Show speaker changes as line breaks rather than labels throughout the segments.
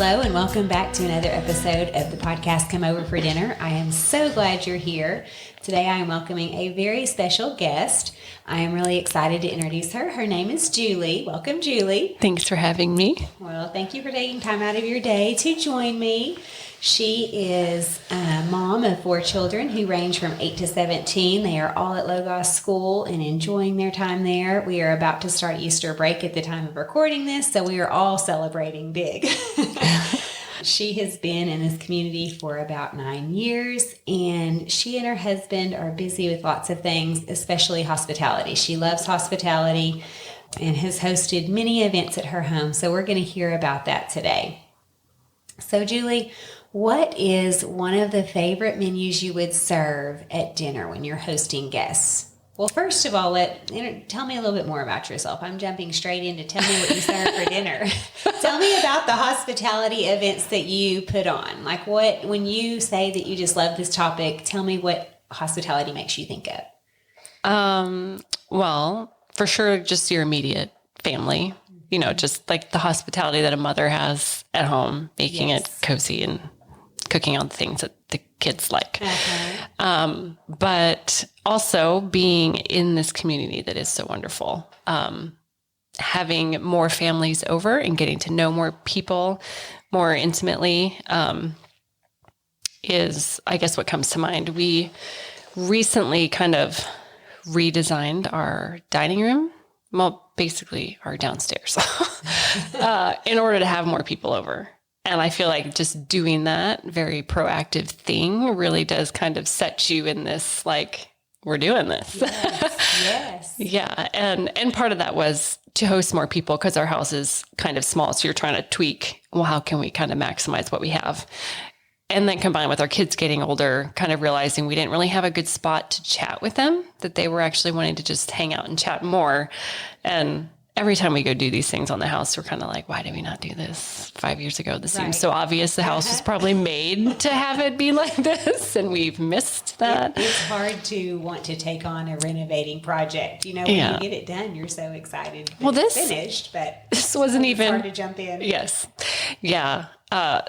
hello, and welcome back to another episode of the podcast, Come Over for Dinner. I am so glad you're here. Today I am welcoming a very special guest. I am really excited to introduce her. Her name is Julie. Welcome, Julie.
Thanks for having me.
Well, thank you for taking time out of your day to join me. She is a mom of 4 children who range from 8 to 17. They are all at Logos School and enjoying their time there. We are about to start Easter break at the time of recording this, so we are all celebrating big. She has been in this community for about 9 years, and she and her husband are busy with lots of things, especially hospitality. She loves hospitality and has hosted many events at her home, so we're going to hear about that today. So, Julie, what is one of the favorite menus you would serve at dinner when you're hosting guests? Well, first of all, tell me a little bit more about yourself. I'm jumping straight into tell me what you serve for dinner. Tell me about the hospitality events that you put on. Like when you say that you just love this topic, tell me what hospitality makes you think of.
Well, for sure, just your immediate family. You know, just like the hospitality that a mother has at home, making it cozy and cooking all the things that the kids like. But also being in this community that is so wonderful. Having more families over and getting to know more people more intimately is, I guess, what comes to mind. We recently kind of redesigned our dining room. Well, basically our downstairs in order to have more people over. And I feel like just doing that very proactive thing really does kind of set you in this, like, we're doing this.
Yes.
Yeah. And part of that was to host more people because our house is kind of small. So you're trying to tweak, well, how can we kind of maximize what we have? And then combined with our kids getting older, kind of realizing we didn't really have a good spot to chat with them, that they were actually wanting to just hang out and chat more. And every time we go do these things on the house, we're kind of like, why did we not do this 5 years ago? This seems so obvious. The house was probably made to have it be like this, and we've missed that.
It's hard to want to take on a renovating project. You know, when you get it done, you're so excited. Well, it's finished, but
this wasn't even
hard to jump in.
Yes. Yeah.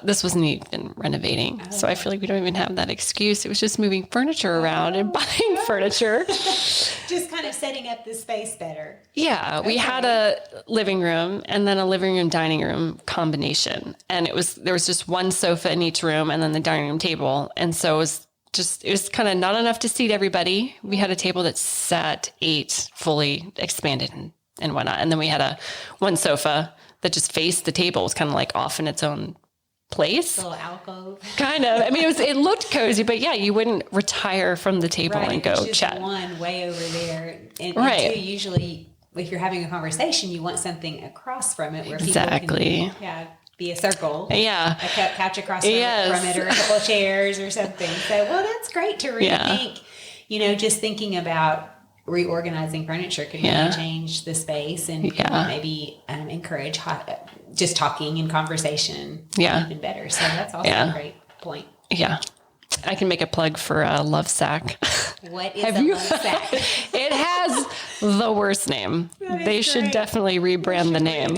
This wasn't even renovating. So I feel like we don't even have that excuse. It was just moving furniture around and buying furniture.
Just kind of setting up the space better.
Yeah. We had a living room and then a living room, dining room combination. And there was just one sofa in each room and then the dining room table. And so it was kind of not enough to seat everybody. We had a table that sat 8 fully expanded and whatnot. And then we had one sofa that just faced the table. It was kind of like off in its own place.
A little alcove.
Kind of. I mean, it looked cozy, but yeah, you wouldn't retire from the table and go chat.
One way over there. And two, usually if you're having a conversation, you want something across from it where people can be a circle.
Yeah.
A couch across from it or a couple of chairs or something. So, well, that's great to rethink, just thinking about reorganizing furniture could really change the space and maybe encourage just talking and conversation even better. So that's also a great point.
Yeah. I can make a plug for a Love Sack.
What is a Love Sack?
It has the worst name. They should definitely rebrand the name.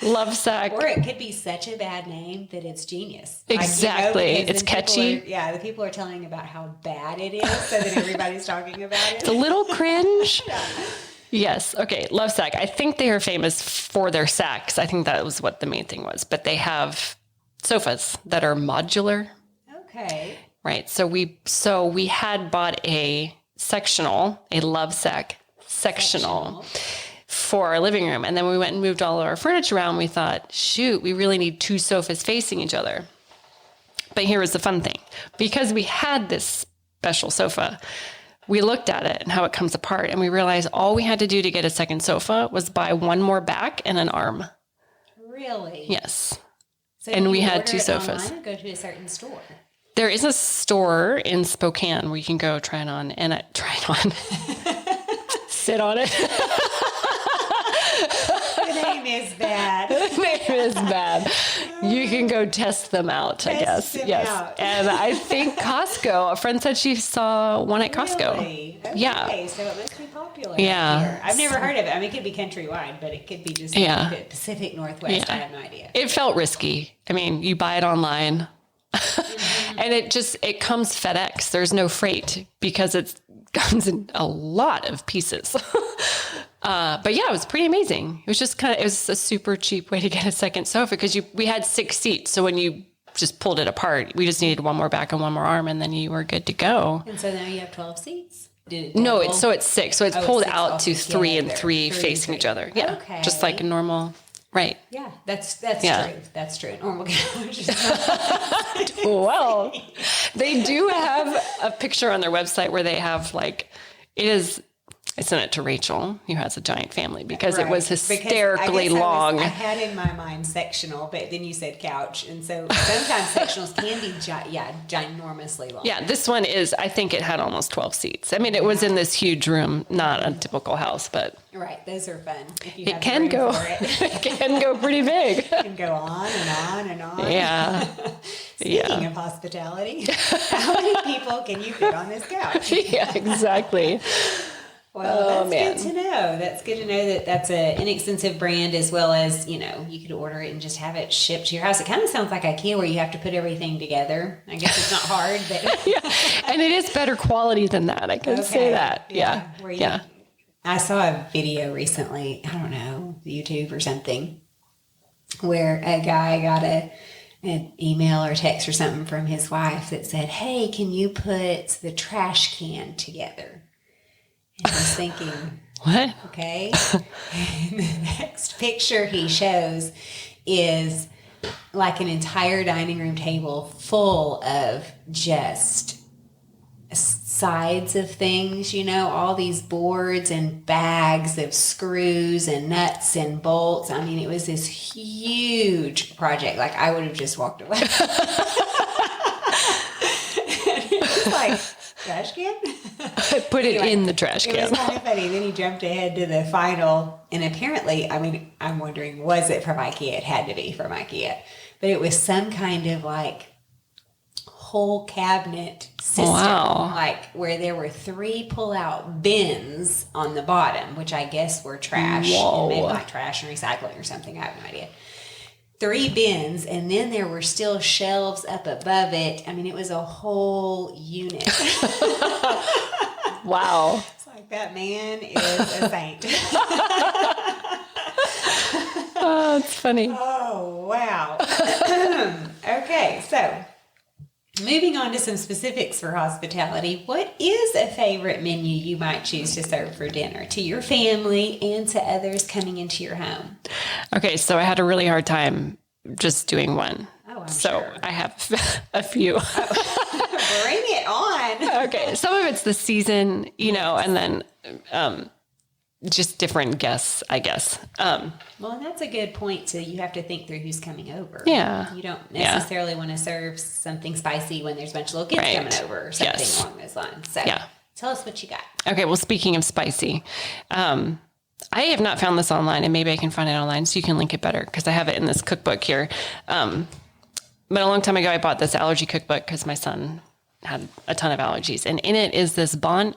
Love Sack.
Or it could be such a bad name that it's genius.
Exactly. It's catchy.
The people are telling about how bad it is so that everybody's talking about it.
It's a little cringe. Yes. Okay. Love Sack. I think they are famous for their sacks. I think that was what the main thing was. But they have sofas that are modular.
Okay.
Right. So we had bought a Love Sack sectional for our living room. And then we went and moved all of our furniture around. We thought, shoot, we really need 2 sofas facing each other. But here was the fun thing. Because we had this special sofa, we looked at it and how it comes apart. And we realized all we had to do to get a second sofa was buy one more back and an arm.
Really?
Yes.
So
and we had 2 sofas.
Or go to a certain store?
There is a store in Spokane where you can go try it on and sit on it.
The name is bad.
The name is bad. You can go test them out, I guess.
them
Yes.
out.
And I think Costco, a friend said she saw one at Costco.
Really? Okay,
Yeah.
so it must be popular.
Yeah.
Here. I've never heard of it. I mean, it could be countrywide, but it could be just
Yeah.
the Pacific Northwest.
Yeah.
I have no idea.
It felt risky. I mean, you buy it online and it comes FedEx. There's no freight because it comes in a lot of pieces. But yeah, it was pretty amazing. It was just it was a super cheap way to get a second sofa because we had 6 seats. So when you just pulled it apart, we just needed one more back and one more arm and then you were good to go.
And so now you have 12 seats?
No, it's 6. So it's pulled
it's
out to 3 and 3
Three
facing each other. Yeah.
Okay.
Just like a normal, right.
Yeah, that's
Yeah.
true. That's true. Normal couch.
Well, they do have a picture on their website where they have I sent it to Rachel, who has a giant family, because it was hysterically long.
I had in my mind sectional, but then you said couch. And so sometimes sectionals can be, ginormously long.
Yeah, this one I think it had almost 12 seats. I mean, it was in this huge room, not a typical house, but.
Right, those are fun. If you
It
have
can
room
go.
for it.
It can go pretty big.
It can go on and on and on.
Yeah.
Speaking of hospitality, how many people can you fit on this couch?
Yeah, exactly.
Well, that's good to know. That's good to know that that's an inexpensive brand, as well as, you could order it and just have it shipped to your house. It kind of sounds like IKEA where you have to put everything together. I guess it's not hard, but.
Yeah. And it is better quality than that. I can say that. Yeah. Yeah.
I saw a video recently, I don't know, YouTube or something, where a guy got an email or text or something from his wife that said, "Hey, can you put the trash can together?" And I was thinking,
What?
okay. And the next picture he shows is like an entire dining room table full of just sides of things, all these boards and bags of screws and nuts and bolts. I mean, it was this huge project. Like, I would have just walked away. And it was like, trash can?
Put it in the trash can.
It was kind of funny. Then he jumped ahead to the final, and apparently, I mean, I'm wondering, was it from IKEA? It had to be from IKEA. But it was some kind of whole cabinet system.
Wow.
Like where there were 3 pull-out bins on the bottom, which I guess were trash.
Whoa.
Maybe like trash and recycling or something. I have no idea. 3 bins, and then there were still shelves up above it. I mean, it was a whole unit.
Wow.
It's like, that man is a saint.
Oh, it's funny.
Oh, wow. Okay, so moving on to some specifics for hospitality, what is a favorite menu you might choose to serve for dinner to your family and to others coming into your home?
Okay, so I had a really hard time just doing one.
Oh, I'm
so
sure.
I have a few.
Bring it on.
Okay, some of it's the season, and then just different guests, I guess.
Well, and that's a good point. So you have to think through who's coming over.
Yeah.
You don't necessarily want to serve something spicy when there's a bunch of little kids
Right.
coming over or something
Yes.
along those lines. So
Yeah.
tell us what you got.
Okay, well, speaking of spicy, I have not found this online, and maybe I can find it online so you can link it better because I have it in this cookbook here. But a long time ago, I bought this allergy cookbook because my son had a ton of allergies. And in it is this I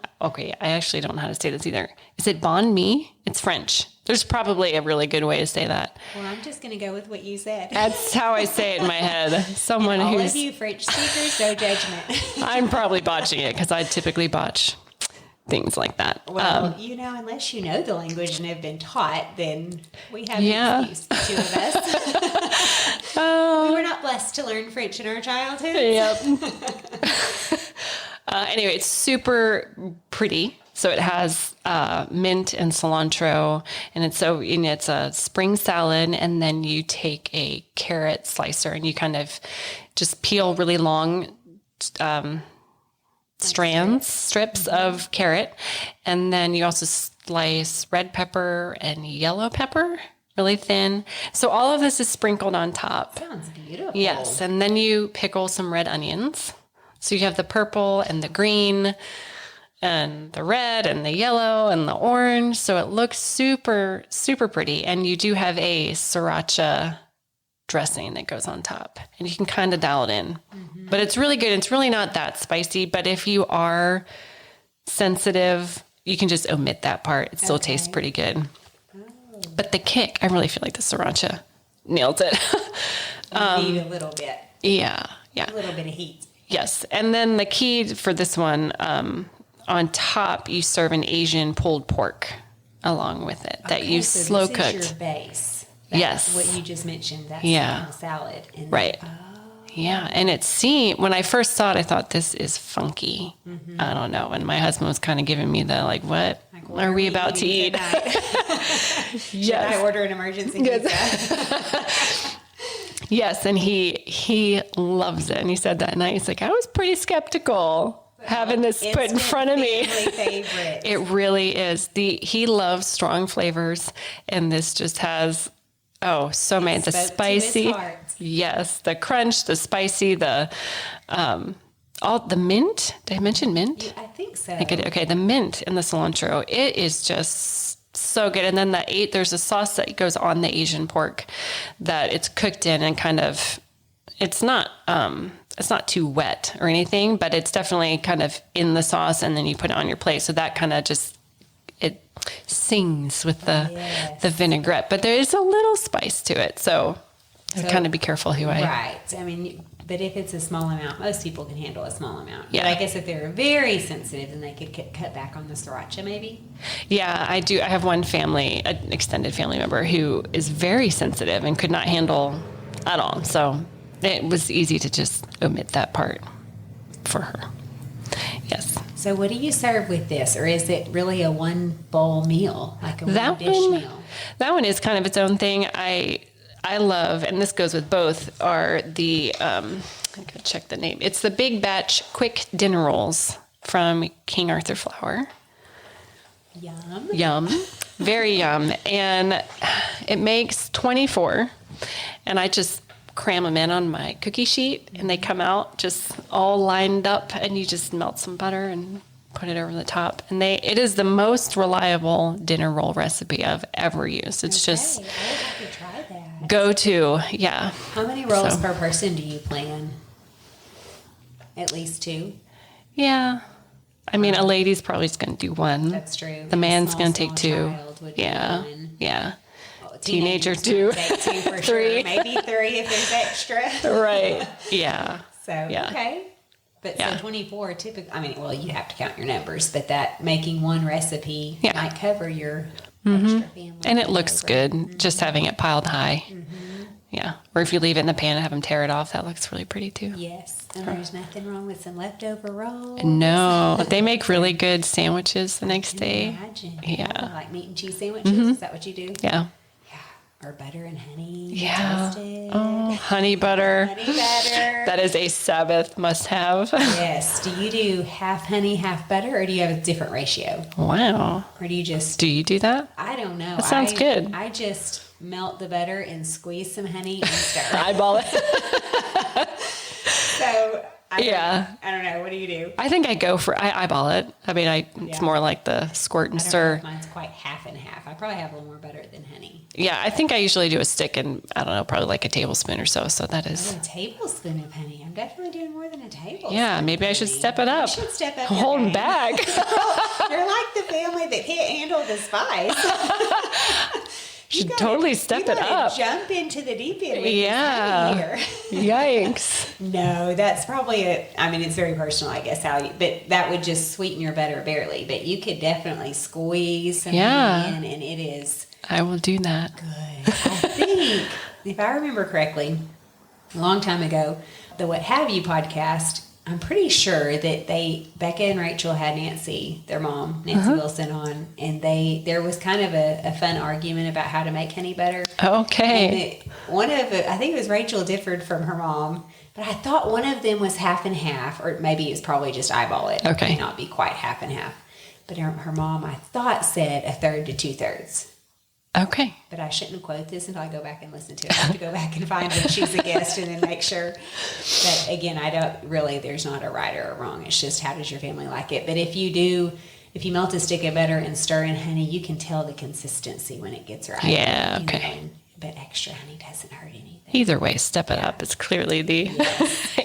actually don't know how to say this either. Is it banh mi? It's French. There's probably a really good way to say that.
Well, I'm just going to go with what you said.
That's how I say it in my head. Someone
All
who's,
of you French speakers, no judgment.
I'm probably botching it because I typically botch things like that.
Well, unless you know the language and have been taught, then we have
Yeah.
an excuse, the two of us. We were not blessed to learn French in our childhood.
Yep. Anyway, it's super pretty. So it has mint and cilantro, and it's a spring salad, and then you take a carrot slicer and you kind of just peel really long strips of carrot, and then you also slice red pepper and yellow pepper really thin. So all of this is sprinkled on top.
Sounds beautiful.
Yes, and then you pickle some red onions. So you have the purple and the green and the red and the yellow and the orange. So it looks super, super pretty. And you do have a sriracha dressing that goes on top, and you can kind of dial it in. But it's really good. It's really not that spicy, but if you are sensitive, you can just omit that part. It still tastes pretty good. But the kick, I really feel like the sriracha nails it.
You need a little bit.
Yeah.
A little bit of heat.
Yes. And then the key for this one, on top, you serve an Asian pulled pork along with it that you
so
slow
this
cooked.
is your base.
Yes.
What you just mentioned. That's
Yeah.
the salad. And
Right. Yeah. And when I first saw it, I thought this is funky. I don't know. And my husband was kind of giving me the like, what are we about to eat?
Should I order an emergency pizza?
Yes. And he loves it. And he said that night, he's like, I was pretty skeptical having this put in front of me.
Favorite.
It really is. He loves strong flavors, and this just has so many. The spicy, yes, the crunch, the spicy, the all the mint. Did I mention mint?
I think so.
I think I did. Okay, the mint and the cilantro. It is just so good. And then there's a sauce that goes on the Asian pork that it's cooked in, and kind of it's not too wet or anything, but it's definitely kind of in the sauce, and then you put it on your plate. So that kind of it sings with the vinaigrette, but there is a little spice to it. So kind of be careful who I...
Right. I mean, but if it's a small amount, most people can handle a small amount.
Yeah.
But I guess if they're very sensitive, then they could cut back on the sriracha maybe.
Yeah, I do. I have one an extended family member who is very sensitive and could not handle at all. So it was easy to just omit that part for her. Yes.
So what do you serve with this? Or is it really a one bowl meal, like a one dish meal?
That one is kind of its own thing. I love, and this goes with both, are the, I gotta check the name. It's the Big Batch Quick Dinner Rolls from King Arthur Flour.
Yum.
Yum. Very yum. And it makes 24, and I just cram them in on my cookie sheet, and they come out just all lined up, and you just melt some butter and put it over the top. And it is the most reliable dinner roll recipe I've ever used. It's just
I would have to try that.
go to. Yeah.
How many rolls per person do you plan? At least 2?
Yeah. I mean, a lady's probably just going to do one.
That's true.
The man's going to take 2. Yeah. Yeah. Teenager 2.
Take 2 for
3.
Sure. Maybe 3 if there's extra.
Right. Yeah.
So,
yeah.
Okay. But
Yeah.
so 24 typically, I mean, well, you have to count your numbers, but that making one recipe
Yeah.
might cover your extra family.
And it looks good, just having it piled high. Yeah. Or if you leave it in the pan and have them tear it off, that looks really pretty too.
Yes. And there's nothing wrong with some leftover rolls.
No, they make really good sandwiches the next day.
Imagine.
Yeah.
Like meat and cheese sandwiches. Is that what you do?
Yeah.
Or butter and honey.
Yeah.
Toasted.
Oh, honey butter.
Honey butter.
That is a Sabbath must have.
Yes. Do you do half honey, half butter, or do you have a different ratio?
Wow.
Or do you just...
Do you do that?
I don't know.
That sounds good.
I just melt the butter and squeeze some honey and stir.
Eyeball it.
So, I don't know. What do you do?
I think I eyeball it. I mean, it's more like the squirt and
I don't know
stir.
if mine's quite half and half. I probably have a little more butter than honey.
Yeah, I think I usually do a stick and, I don't know, probably like a tablespoon or so. So that is...
A tablespoon of honey. I'm definitely doing more than a tablespoon.
Yeah, maybe I should step it up.
You should step up.
I'm holding back.
You're like the family that can't handle the spice.
Should totally step it up.
Jump into the deep end. With
Yeah. Yikes.
No, that's probably it's very personal, I guess, but that would just sweeten your butter barely. But you could definitely squeeze some honey in, and it is
I will do that.
good. I think, if I remember correctly, a long time ago, the What Have You podcast, I'm pretty sure that Becca and Rachel had Nancy, their mom, Nancy Wilson, on, and there was kind of a fun argument about how to make honey butter.
Okay.
And I think it was Rachel differed from her mom, but I thought one of them was half and half, or maybe it's probably just eyeball it.
Okay.
It may not be quite half and half. But her mom, I thought, said 1/3 to 2/3.
Okay.
But I shouldn't quote this until I go back and listen to it. I have to go back and find when she's a guest and then make sure. But again, there's not a right or a wrong. It's just how does your family like it. But if you melt a stick of butter and stir in honey, you can tell the consistency when it gets right.
Yeah, okay.
But extra honey doesn't hurt anything.
Either way, step it up. It's clearly the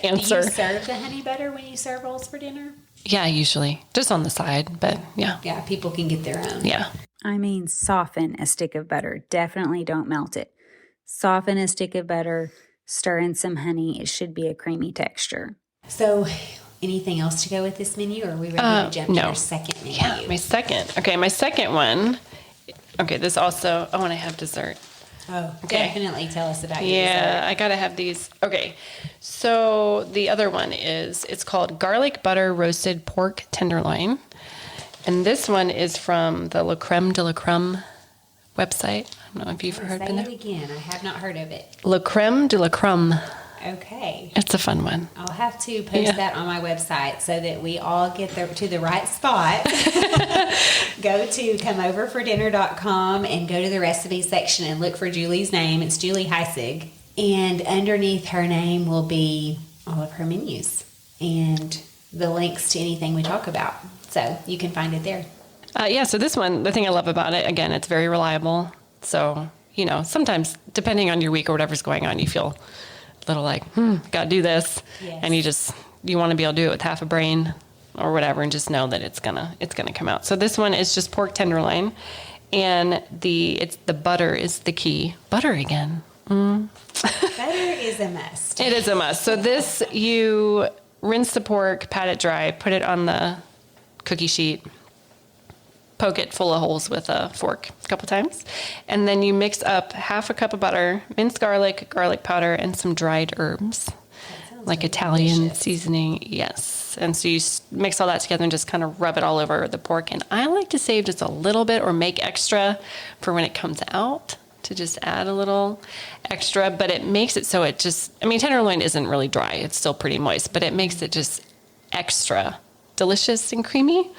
answer.
Do you serve the honey butter when you serve rolls for dinner?
Yeah, usually. Just on the side, but yeah.
Yeah, people can get their own.
Yeah.
I mean, soften a stick of butter. Definitely don't melt it. Soften a stick of butter, stir in some honey. It should be a creamy texture.
So, anything else to go with this menu, or are we ready to jump to your second menu?
Yeah, my second one. Okay, this also, I want to have dessert.
Oh, definitely tell us about your
Yeah,
dessert.
I got to have these. Okay, so the other one it's called garlic butter roasted pork tenderloin. And this one is from the La Creme de la Creme website. I don't know if you've heard of
Say it
it.
again. I have not heard of it.
La Creme de la Creme.
Okay.
It's a fun one.
I'll have to post that on my website so that we all get to the right spot. Go to comeoverfordinner.com and go to the recipe section and look for Julie's name. It's Julie Heisig. And underneath her name will be all of her menus and the links to anything we talk about. So you can find it there.
So this one, the thing I love about it, again, it's very reliable. So, sometimes depending on your week or whatever's going on, you feel a little like, gotta do this.
Yes.
And you want to be able to do it with half a brain or whatever and just know that it's gonna come out. So this one is just pork tenderloin, and the butter is the key. Butter again.
Butter is a must.
It is a must. So this, you rinse the pork, pat it dry, put it on the cookie sheet, poke it full of holes with a fork a couple times, and then you mix up half a cup of butter, minced garlic powder, and some dried herbs, like
really
Italian
delicious.
seasoning. Yes. And so you mix all that together and just kind of rub it all over the pork. And I like to save just a little bit or make extra for when it comes out, to just add a little extra. But it makes it so tenderloin isn't really dry. It's still pretty moist, but it makes it just extra delicious and creamy.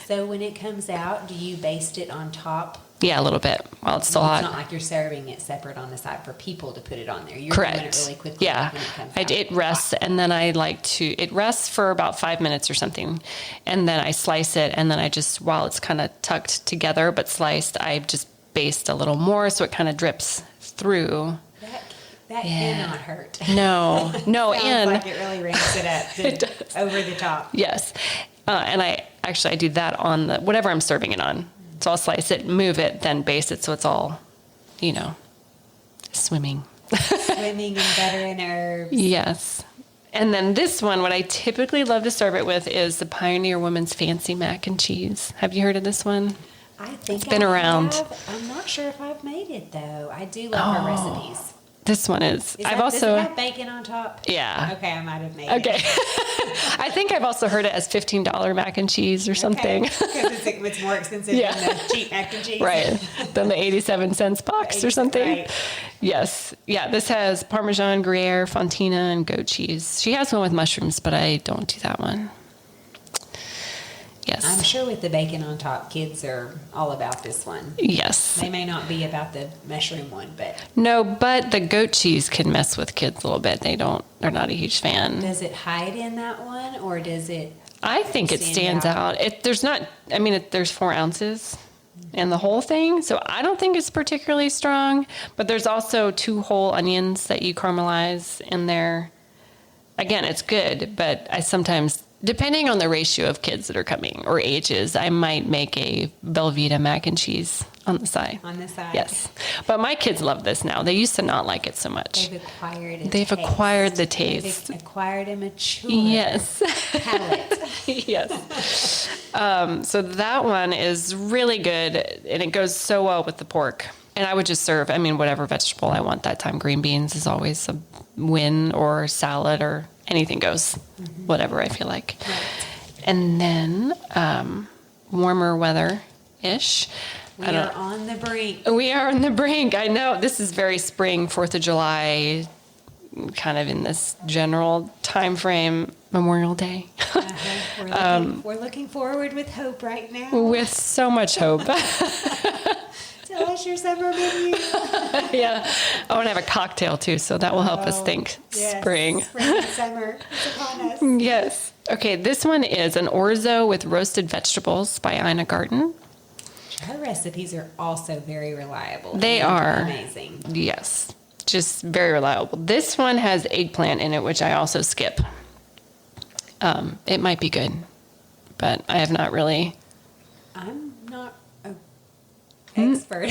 So when it comes out, do you baste it on top?
Yeah, a little bit while it's still
It's
hot.
not like you're serving it separate on the side for people to put it on there. You're
Correct.
doing it really quickly.
Yeah.
When it comes out.
It rests, and then it rests for about 5 minutes or something. And then I slice it, and then while it's kind of tucked together but sliced, I just baste a little more so it kind of drips throuu.
That cannot hurt.
No,
Sounds
and
like it really ramps it up to over the top.
yes. And I do that on whatever I'm serving it on. So I'll slice it, move it, then baste it so it's all, swimming.
Swimming in butter and herbs.
Yes. And then this one, what I typically love to serve it with is the Pioneer Woman's Fancy Mac and Cheese. Have you heard of this one?
I think
It's been around.
I'm not sure if I've made it though. I do love her recipes.
This one is.
Does it have bacon on top?
Yeah.
Okay, I might have made
Okay.
it.
I think I've also heard it as $15 mac and cheese or something.
Because it's more expensive
Yeah.
than the cheap mac and cheese.
Right. Than the 87 cents box or something.
Right.
Yes. Yeah. This has Parmesan, Gruyere, Fontina, and goat cheese. She has one with mushrooms, but I don't do that one. Yes.
I'm sure with the bacon on top, kids are all about this one.
Yes.
They may not be about the mushroom one, but
No, but the goat cheese can mess with kids a little bit. They're not a huge fan.
does it hide in that one, or does it?
I think it stands out. There's 4 ounces in the whole thing, so I don't think it's particularly strong, but there's also 2 whole onions that you caramelize in there. Again, it's good, but I sometimes, depending on the ratio of kids that are coming or ages, I might make a Velveeta mac and cheese on the side.
On the side.
Yes. But my kids love this now. They used to not like it so much.
They've acquired
the taste.
They've acquired a mature
Yes.
palate.
Yes. So that one is really good, and it goes so well with the pork. And I would just serve, whatever vegetable I want that time. Green beans is always a win, or salad, or anything goes, whatever I feel like.
Right.
And then warmer weather-ish.
We are on the brink.
We are on the brink. I know. This is very spring, 4th of July, kind of in this general time frame, Memorial Day.
We're looking forward with hope right now.
With so much hope.
Tell us your summer menu.
Yeah. I want to have a cocktail too, so that will help us think
Yes,
spring.
Spring and summer is upon us.
Yes. Okay, this one is an orzo with roasted vegetables by Ina Garten.
Her recipes are also very reliable.
They
and
are.
amazing.
Yes, just very reliable. This one has eggplant in it, which I also skip. It might be good, but I have not really.
I'm not an expert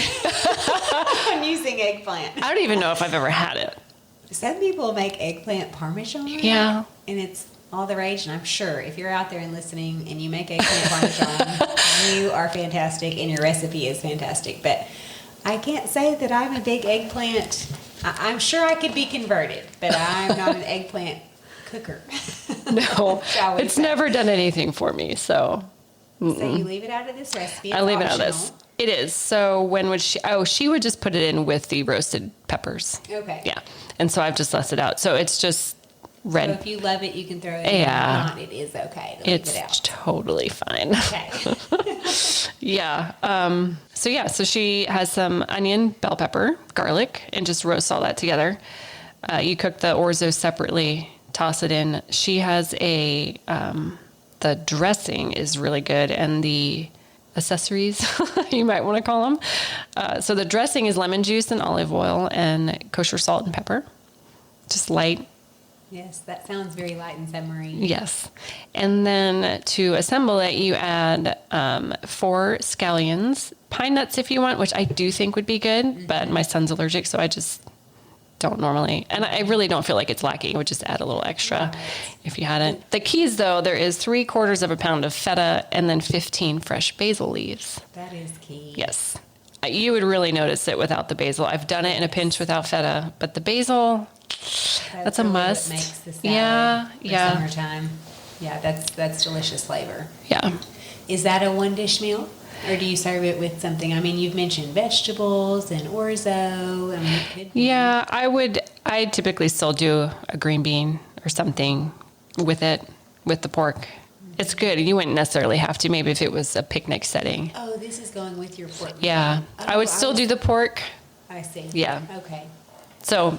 on using eggplant.
I don't even know if I've ever had it.
Some people make eggplant parmesan.
Yeah.
And it's all the rage. And I'm sure if you're out there and listening and you make eggplant parmesan, you are fantastic and your recipe is fantastic. But I can't say that I'm a big eggplant. I'm sure I could be converted, but I'm not an eggplant cooker.
No,
Shall we
it's
say.
never done anything for me. So
So you leave it out of this recipe. It's
I leave it out of
optional.
this. It is. So when would she? Oh, she would just put it in with the roasted peppers.
Okay.
Yeah. And so I've just left it out. So it's just red.
So if you love it, you can throw it in.
Yeah.
If not, it is okay to leave
It's
it out.
totally fine.
Okay.
Yeah. So she has some onion, bell pepper, garlic, and just roast all that together. You cook the orzo separately, toss it in. She has the dressing is really good, and the accessories, you might want to call them. So the dressing is lemon juice and olive oil and kosher salt and pepper. Just light.
Yes, that sounds very light and submarine.
Yes. And then to assemble it, you add 4 scallions, pine nuts if you want, which I do think would be good, but my son's allergic, so I just don't normally. And I really don't feel like it's lacking. I would just add a little extra if you hadn't. The keys, though, there is 3/4 pound of feta and then 15 fresh basil leaves.
That is key.
Yes. You would really notice it without the basil. I've done it in a pinch without feta, but the basil, that's a
really what
must.
makes the salad
Yeah,
for
yeah.
summertime. Yeah, that's delicious flavor.
Yeah.
Is that a one dish meal? Or do you serve it with something? I mean, you've mentioned vegetables and orzo. And it could be.
Yeah, I typically still do a green bean or something with it, with the pork. It's good. You wouldn't necessarily have to, maybe if it was a picnic setting.
Oh, this is going with your pork.
Yeah. I would still do the pork.
I see.
Yeah.
Okay.
So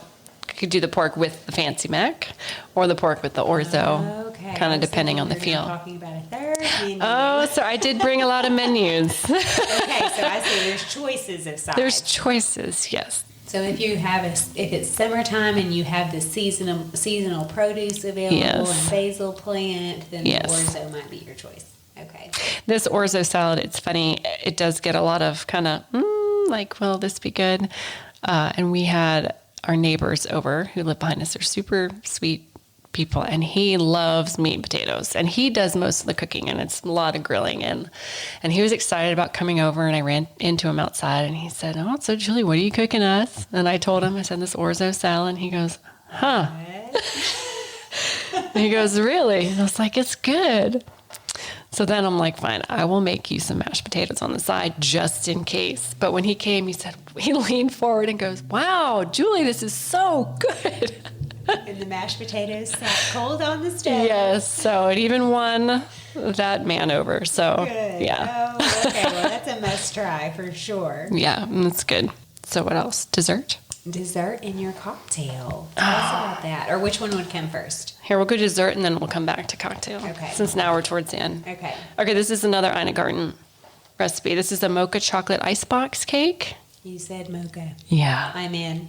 I could do the pork with the fancy mac or the pork with the orzo,
Okay.
kind
I
of
was
depending on the
thinking we were
feel.
now talking about a third menu.
Oh, so I did bring a lot of menus.
Okay, so I see there's choices of sides.
There's choices, yes.
So if you have if it's summertime and you have the seasonal produce available
Yes.
and basil plant, then
Yes.
the orzo might be your choice. Okay.
This orzo salad, it's funny. It does get a lot of kind of, like, will this be good? And we had our neighbors over who live behind us. They're super sweet people, and he loves meat and potatoes, and he does most of the cooking, and it's a lot of grilling. And he was excited about coming over, and I ran into him outside, and he said, "Oh, so Julie, what are you cooking us?" And I told him, I said, "This orzo salad." And he goes, "Huh?" And he goes, "Really?" And I was like, "It's good." So then I'm like, fine, I will make you some mashed potatoes on the side just in case. But when he came, he leaned forward and goes, "Wow, Julie, this is so good."
And the mashed potatoes sat cold on the stove.
Yes, so it even won that man over. So,
Good.
yeah.
Oh, okay. Well, that's a must try for sure.
Yeah, that's good. So what else? Dessert?
Dessert in your cocktail. Tell us about that. Or which one would come first?
Here, we'll go dessert, and then we'll come back to cocktail.
Okay.
Since now we're towards the end.
Okay.
Okay, this is another Ina Garten recipe. This is a mocha chocolate icebox cake.
You said mocha.
Yeah.
I'm in.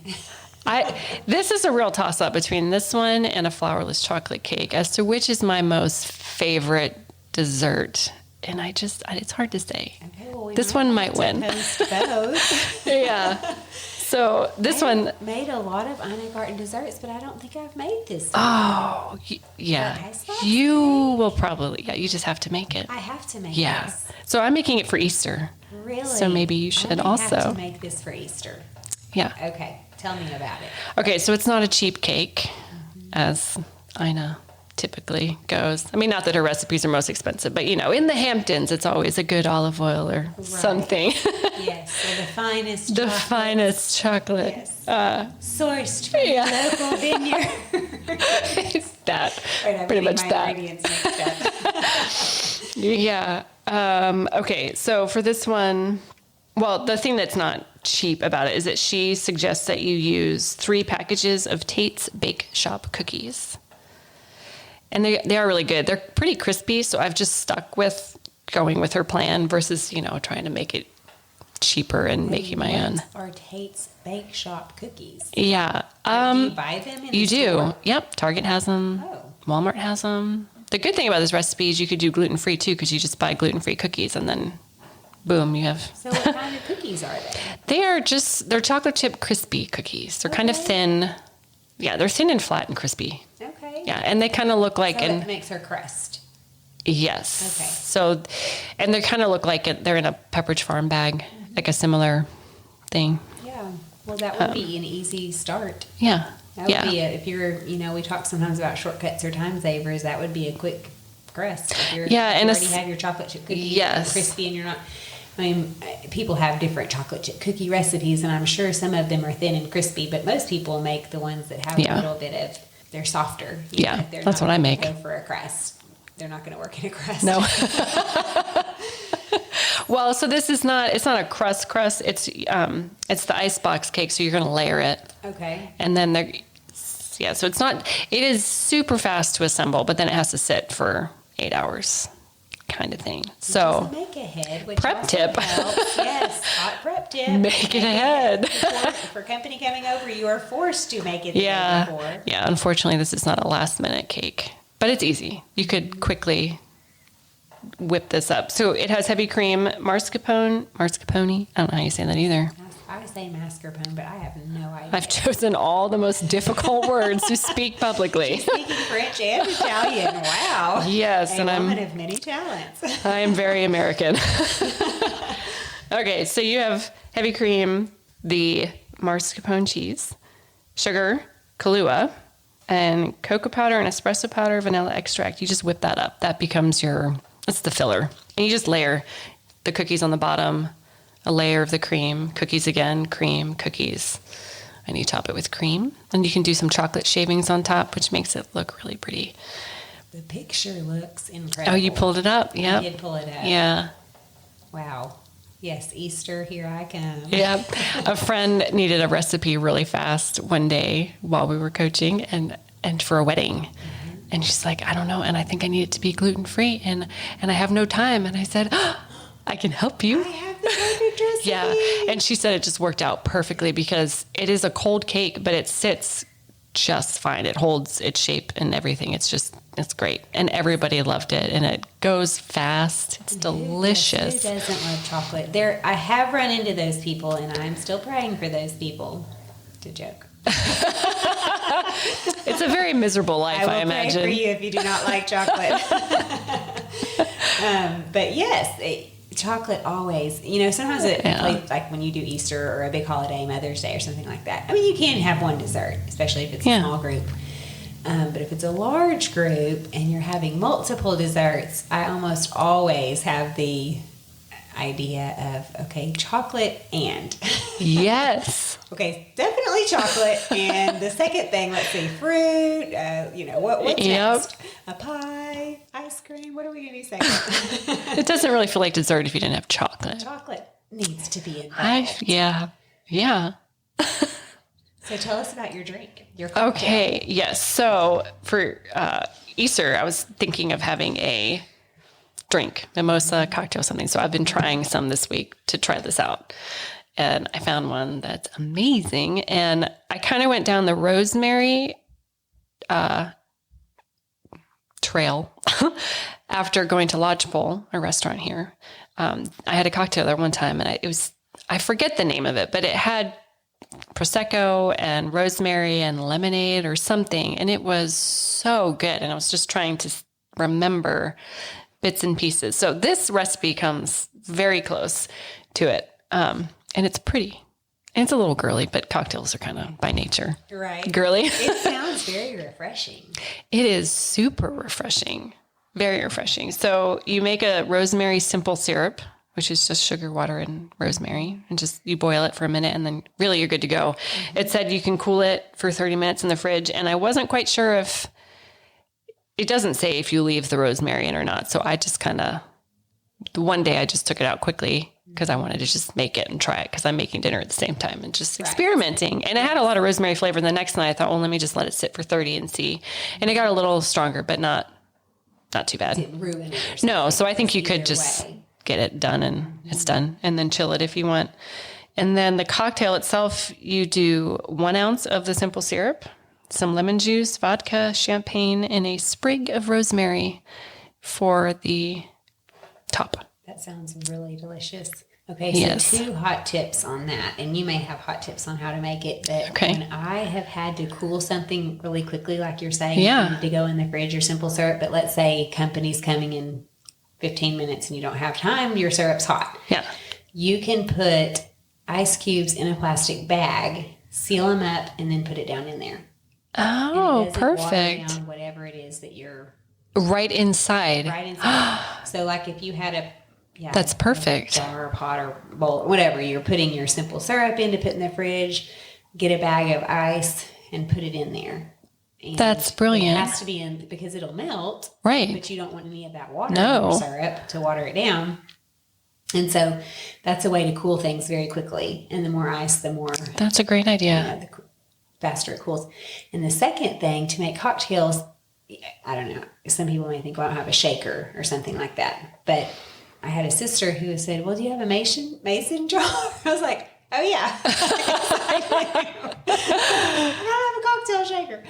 This is a real toss-up between this one and a flourless chocolate cake as to which is my most favorite dessert. And it's hard to say.
Okay, well, we
This one might win.
Toast both.
Yeah. So this one,
made a lot of Ina Garten desserts, but I don't think I've made this one.
oh, yeah.
icebox
You will probably, you just have to make it.
I have to make
Yeah.
this.
So I'm making it for Easter.
Really?
So maybe you should
I might
also.
have to make this for Easter.
Yeah.
Okay, tell me about it.
Okay, so it's not a cheap cake, as Ina typically goes. I mean, not that her recipes are most expensive, but in the Hamptons, it's always a good olive oil or something.
Yes, so the finest
The
chocolate.
finest chocolate.
Yes. Sourced from the local vineyard.
That,
Right, I'm
pretty
getting
much
my
that.
ingredients mixed up.
Yeah. Okay, so for this one, well, the thing that's not cheap about it is that she suggests that you use 3 packages of Tate's Bake Shop cookies. And they are really good. They're pretty crispy, so I've just stuck with going with her plan versus, trying to make it cheaper and making my own.
What are Tate's Bake Shop cookies?
Yeah.
Do you buy them in
You
the
do.
store?
Yep. Target has them.
Oh.
Walmart has them. The good thing about this recipe is you could do gluten-free too, because you just buy gluten-free cookies and then boom, you have.
So what kind of cookies are they?
They're chocolate chip crispy cookies. They're kind of thin. Yeah, they're thin and flat and crispy.
Okay.
Yeah, and they kind of look like
So that makes her crust.
Yes.
Okay.
So, and they kind of look like they're in a Pepperidge Farm bag, like a similar thing.
Yeah. Well, that would be an easy start.
Yeah.
That would be if you're, we talk sometimes about shortcuts or time savers. That would be a quick crust. If you're,
and
you already have your chocolate chip cookie,
yes,
crispy, and you're not. I mean, people have different chocolate chip cookie recipes, and I'm sure some of them are thin and crispy, but most people make the ones that have a little bit of. They're softer.
That's what I make.
Go for a crust. They're not going to work in a crust.
No. Well, so this is not. It's not a crust. It's the icebox cake. So you're going to layer it.
Okay.
And then so it's not. It is super fast to assemble, but then it has to sit for 8 hours, kind of thing. So
just make ahead. Which
prep
also
tip.
helps. Yes, hot prep tip.
Make it ahead.
For company coming over, you are forced to make it. The day before.
Yeah. Unfortunately, this is not a last minute cake, but it's easy. You could quickly whip this up. So it has heavy cream, mascarpone. I don't know how you say that either.
I would say mascarpone, but I have no idea.
I've chosen all the most difficult words to speak publicly.
Speaking French and Italian. Wow.
Yes,
and I'm of many talents.
I am very American. Okay, so you have heavy cream, the mascarpone cheese, sugar, Kahlua, and cocoa powder and espresso powder, vanilla extract. You just whip that up. That becomes that's the filler. And you just layer the cookies on the bottom, a layer of the cream, cookies again, cream, cookies. And you top it with cream. And you can do some chocolate shavings on top, which makes it look really pretty.
The picture looks incredible.
Oh, you pulled it up? Yeah.
I did pull it up.
Yeah.
Wow. Yes, Easter, here I come.
Yeah. A friend needed a recipe really fast one day while we were coaching and for a wedding. Mm-hmm. And she's like, I don't know. And I think I need it to be gluten-free and I have no time. And I said, I can help you.
I have the perfect recipe.
Yeah. And she said it just worked out perfectly because it is a cold cake, but it sits just fine. It holds its shape and everything. It's great. And everybody loved it. And it goes fast. It's delicious.
Who doesn't love chocolate? I have run into those people, and I'm still praying for those people. To joke.
It's a very miserable life, I imagine.
I will pray for you if you do not like chocolate. But yes, chocolate always. Sometimes like when you do Easter or a big holiday, Mother's Day or something like that. I mean, you can have one dessert, especially if it's a small group. But if it's a large group and you're having multiple desserts, I almost always have the idea of, okay, chocolate and.
Yes.
Okay, definitely chocolate. And the second thing, let's see, fruit, what's next? A pie, ice cream, what are we going to do second?
It doesn't really feel like dessert if you didn't have chocolate.
Chocolate needs to be involved.
Yeah.
So tell us about your drink, your cocktail.
Okay, yes. So for Easter, I was thinking of having a drink, mimosa, cocktail, something. So I've been trying some this week to try this out. And I found one that's amazing. And I kind of went down the rosemary trail after going to Lodgepole, a restaurant here. I had a cocktail there one time and I forget the name of it, but it had Prosecco and rosemary and lemonade or something. And it was so good. And I was just trying to remember bits and pieces. So this recipe comes very close to it. And it's pretty. And it's a little girly, but cocktails are kind of by nature girly.
It sounds very refreshing.
It is super refreshing. Very refreshing. So you make a rosemary simple syrup, which is just sugar, water, and rosemary. And just you boil it for a minute and then really you're good to go. Mm-hmm. It said you can cool it for 30 minutes in the fridge. And I wasn't quite sure if it doesn't say if you leave the rosemary in or not. So I just one day I just took it out quickly because I wanted to just make it and try it because I'm making dinner at the same time and just experimenting. And it had a lot of rosemary flavor. And the next night I thought, let me just let it sit for 30 and see. And it got a little stronger, but not too bad.
Didn't ruin it or something.
No, so I think you could just get it done and it's done, and then chill it if you want. And then the cocktail itself, you do 1 ounce of the simple syrup, some lemon juice, vodka, champagne, and a sprig of rosemary for the top.
That sounds really delicious. Okay, so 2 hot tips on that, and you may have hot tips on how to make it, but when I have had to cool something really quickly, like you're saying, you need to go in the fridge or simple syrup, but let's say company's coming in 15 minutes and you don't have time, your syrup's hot.
Yeah.
You can put ice cubes in a plastic bag, seal them up, and then put it down in there.
Oh, perfect.
Water down whatever it is that you're...
Right inside.
Right inside. So like if you had
that's perfect.
A jar or pot or bowl or whatever, you're putting your simple syrup in to put in the fridge, get a bag of ice and put it in there. And
that's brilliant.
It has to be in because it'll melt.
Right.
But you don't want any of that water in your syrup to water it down. And so that's a way to cool things very quickly. And the more ice, the more...
That's a great idea.
The faster it cools. And the second thing, to make cocktails, I don't know, some people may think, well, I don't have a shaker or something like that. But I had a sister who said, well, do you have a mason jar? I was like, oh, yeah. I don't have a cocktail shaker.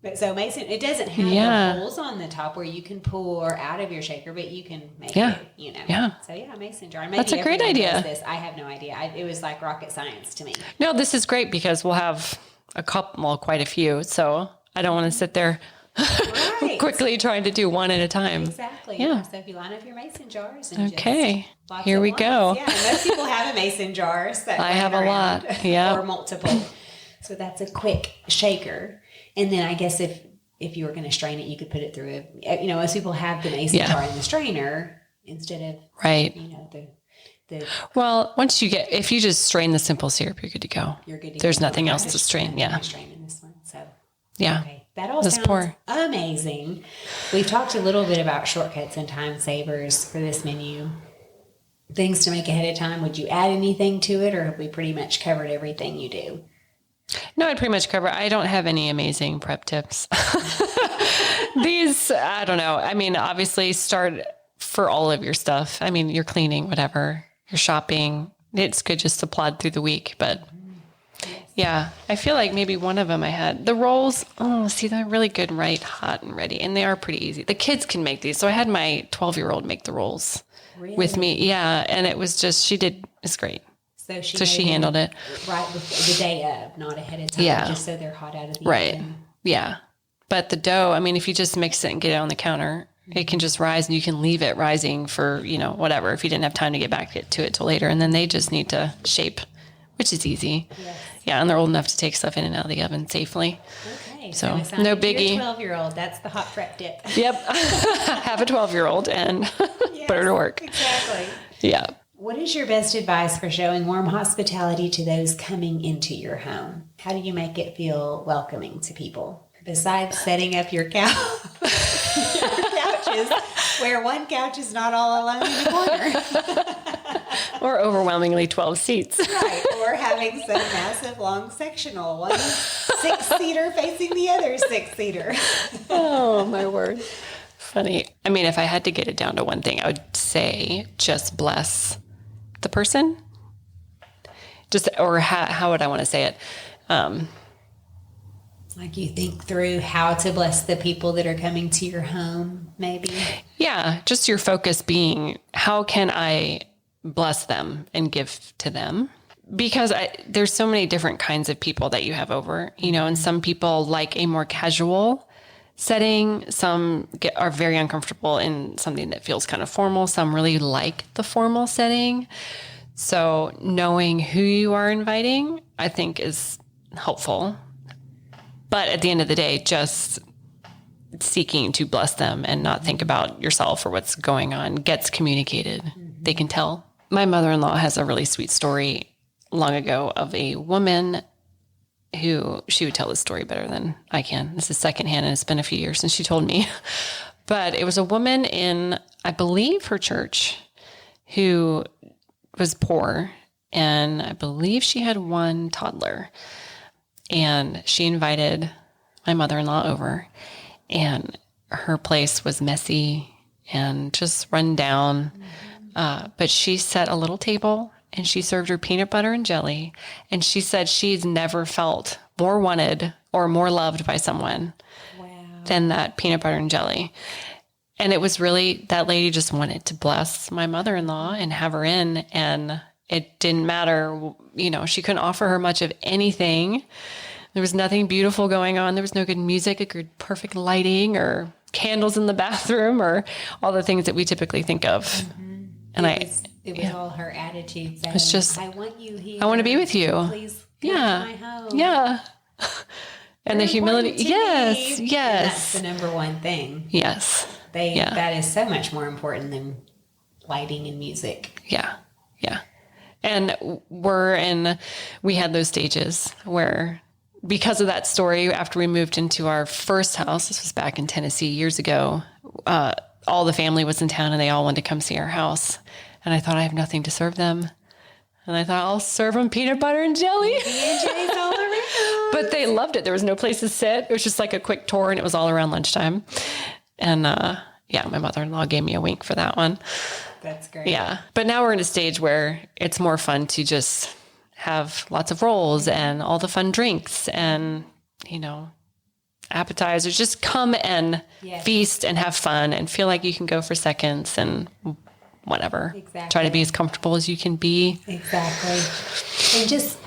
But so mason, it doesn't have the holes on the top where you can pour out of your shaker, but you can make it, you know. Yeah. So, mason jar. Maybe
that's a great idea.
I have no idea. It was like rocket science to me.
No, this is great because we'll have quite a few. So I don't want to sit there quickly trying to do one at a time.
Exactly.
Yeah.
So if you line up your mason jars and
here we go.
Yeah, most people have a mason jar.
I have a lot. Yeah.
Or multiple. So that's a quick shaker. And then I guess if you were going to strain it, you could put it through most people have the mason jar in the strainer instead of
well, if you just strain the simple syrup, you're good to go. There's nothing else to strain. Yeah.
Straining this one. So
yeah.
Okay. That all sounds amazing. We've talked a little bit about shortcuts and time savers for this menu. Things to make ahead of time. Would you add anything to it, or have we pretty much covered everything you do?
No, I'd pretty much cover. I don't have any amazing prep tips. These, I don't know. I mean, obviously start for all of your stuff. I mean, you're cleaning, whatever, you're shopping. It's good just to plod through the week, but yeah, I feel like maybe one of them I had. The rolls, they're really good, right? Hot and ready. And they are pretty easy. The kids can make these. So I had my 12-year-old make the rolls with me. Yeah. And it was just, it's great. So she handled it.
Right the day of, not ahead of time.
Yeah.
Just so they're hot out of the oven.
Yeah. But the dough, I mean, if you just mix it and get it on the counter, it can just rise and you can leave it rising for, whatever, if you didn't have time to get back to it till later. And then they just need to shape, which is easy. Yes. Yeah, and they're old enough to take stuff in and out of the oven safely. Okay. So no biggie.
You're a 12-year-old. That's the hot prep dip.
Yep. Have a 12-year-old and put her to work.
Exactly.
Yeah.
What is your best advice for showing warm hospitality to those coming into your home? How do you make it feel welcoming to people? Besides setting up your couches, where one couch is not all alone in the corner.
Or overwhelmingly 12 seats.
Right. Or having some massive long sectional, one 6-seater facing the other 6-seater.
Oh, my word. Funny. I mean, if I had to get it down to one thing, I would say just bless the person. How would I want to say it?
Like you think through how to bless the people that are coming to your home, maybe? Yeah,
just your focus being, how can I bless them and give to them? Because there's so many different kinds of people that you have over, and some people like a more casual setting. Some are very uncomfortable in something that feels kind of formal. Some really like the formal setting. So knowing who you are inviting, I think, is helpful. But at the end of the day, just seeking to bless them and not think about yourself or what's going on gets communicated. Mm-hmm. They can tell. My mother-in-law has a really sweet story long ago of a woman who, she would tell this story better than I can. This is secondhand, and it's been a few years since she told me. But it was a woman in, I believe, her church who was poor, and I believe she had one toddler. And she invited my mother-in-law over, and her place was messy and just run down. But she set a little table and she served her peanut butter and jelly. And she said she's never felt more wanted or more loved by someone than that peanut butter and jelly. And it was really, that lady just wanted to bless my mother-in-law and have her in. And it didn't matter, she couldn't offer her much of anything. There was nothing beautiful going on. There was no good music, or good perfect lighting, or candles in the bathroom, or all the things that we typically think of. Mm-hmm. And
it was all her attitude.
It's just,
I want you here.
I want to be with you.
Please come to my home.
Yeah. And
You're
the humility.
Yes.
Yes.
And that's the number one thing.
Yes.
That is so much more important than lighting and music.
Yeah. Yeah. And we had those stages where, because of that story, after we moved into our first house, this was back in Tennessee years ago, all the family was in town and they all wanted to come see our house. And I thought, I have nothing to serve them. And I thought, I'll serve them peanut butter and jelly.
B&J's all around.
But they loved it. There was no place to sit. It was just like a quick tour, and it was all around lunchtime. And my mother-in-law gave me a wink for that one.
That's great.
Yeah. But now we're in a stage where it's more fun to just have lots of rolls and all the fun drinks and, appetizers. Just come and feast and have fun and feel like you can go for seconds and whatever.
Exactly.
Try to be as comfortable as you can be.
Exactly. And just